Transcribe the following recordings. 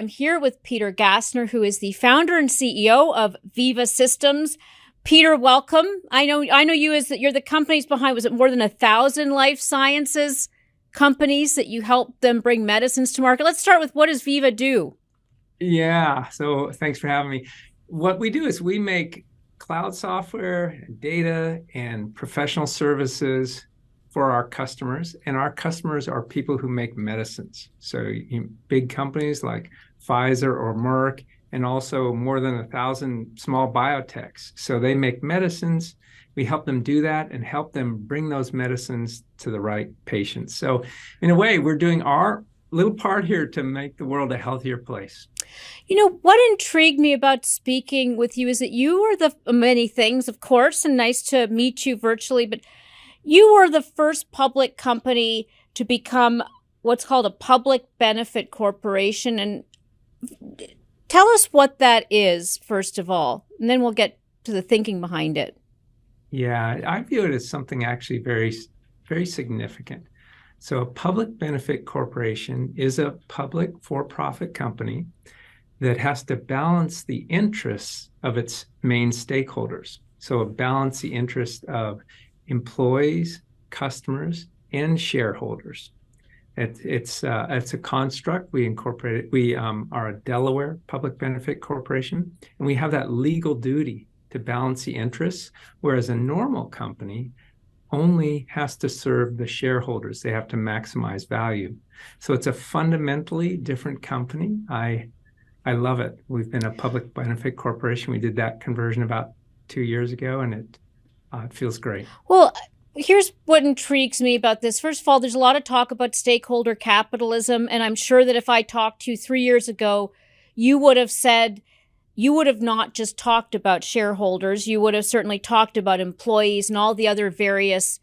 I'm here with Peter Gassner, who is the founder and CEO of Veeva Systems. Peter, welcome. I know you as that you're the companies behind, was it more than 1,000 life sciences companies that you help them bring medicines to market? Let's start with, what does Veeva do? Yeah, so thanks for having me. What we do is we make cloud software, data, and professional services for our customers. And our customers are people who make medicines. So big companies like Pfizer or Merck, and also more than 1,000 small biotechs. So they make medicines. We help them do that and help them bring those medicines to the right patients. So in a way, we're doing our little part here to make the world a healthier place. You know, what intrigued me about speaking with you is that you are the many things, of course, and nice to meet you virtually, but you were the first public company to become what's called a public benefit corporation. And tell us what that is, first of all, and then we'll get to the thinking behind it. Yeah, I view it as something actually very, very significant. So a public benefit corporation is a public for-profit company that has to balance the interests of its main stakeholders. So balance the interest of employees, customers, and shareholders. It's a construct. We incorporate it. We are a Delaware public benefit corporation, and we have that legal duty to balance the interests, whereas a normal company only has to serve the shareholders. They have to maximize value. So it's a fundamentally different company. I love it. We've been a public benefit corporation. We did that conversion about 2 years ago, and it feels great. Well, here's what intrigues me about this. First of all, there's a lot of talk about stakeholder capitalism, and I'm sure that if I talked to you 3 years ago, you would have said, you would have not just talked about shareholders, you would have certainly talked about employees and all the other various,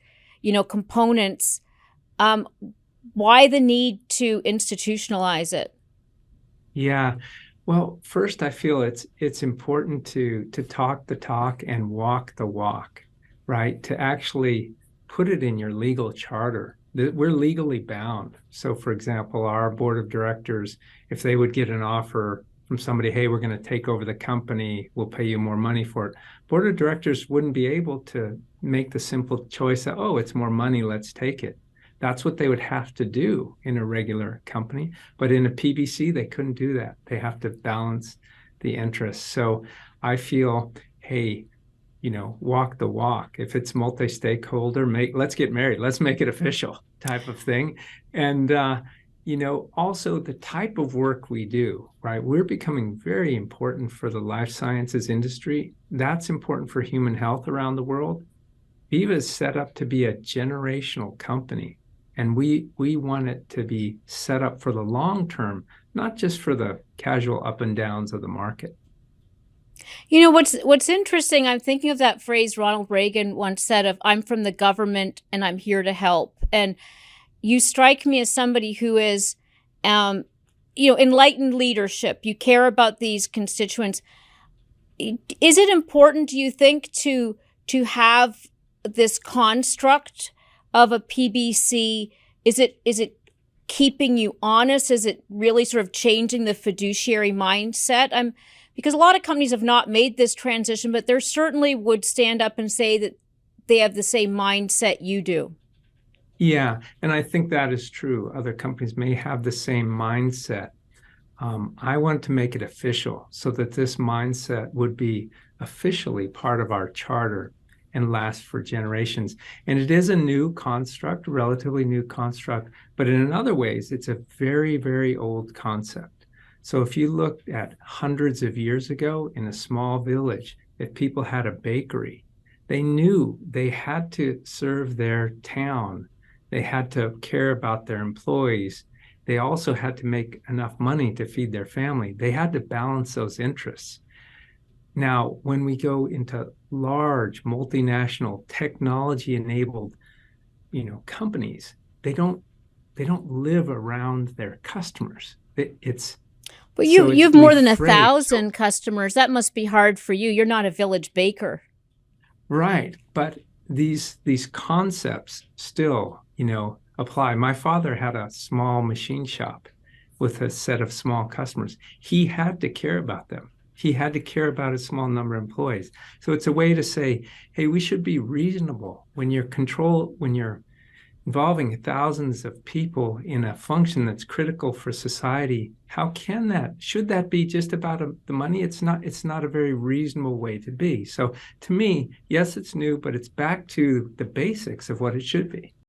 components. Why the need to institutionalize it? Yeah. Well, first, I feel it's important to talk the talk and walk the walk, right? To actually put it in your legal charter that we're legally bound. So, for example, our board of directors, if they would get an offer from somebody, hey, we're going to take over the company, we'll pay you more money for it. Board of directors wouldn't be able to make the simple choice that, oh, it's more money, let's take it. That's what they would have to do in a regular company. But in a PBC, they couldn't do that. They have to balance the interests. So I feel, hey, walk the walk. If it's multi-stakeholder, let's get married, let's make it official type of thing. And, also the type of work we do, right? We're becoming very important for the life sciences industry. That's important for human health around the world. Veeva is set up to be a generational company, and we want it to be set up for the long term, not just for the casual up and downs of the market. What's interesting, I'm thinking of that phrase Ronald Reagan once said of, I'm from the government and I'm here to help. And you strike me as somebody who is, enlightened leadership. You care about these constituents. Is it important, do you think, to have this construct of a PBC? Is it keeping you honest? Is it really sort of changing the fiduciary mindset? Because a lot of companies have not made this transition, but they certainly would stand up and say that they have the same mindset you do. Yeah, and I think that is true. Other companies may have the same mindset. I want to make it official so that this mindset would be officially part of our charter and last for generations. And it is a new construct, a relatively new construct, but in other ways, it's a very, very old concept. So if you look at hundreds of years ago in a small village, if people had a bakery, they knew they had to serve their town. They had to care about their employees. They also had to make enough money to feed their family. They had to balance those interests. Now, when we go into large multinational technology-enabled, companies, they don't live around their customers. But you have more than 1,000 customers. That must be hard for you. You're not a village baker. Right. But these concepts still, apply. My father had a small machine shop, with a set of small customers. He had to care about them. He had to care about a small number of employees. So it's a way to say, hey, we should be reasonable when you're involving thousands of people in a function that's critical for society. Should that be just about the money? It's not a very reasonable way to be. So to me, yes, it's new, but it's back to the basics of what it should be.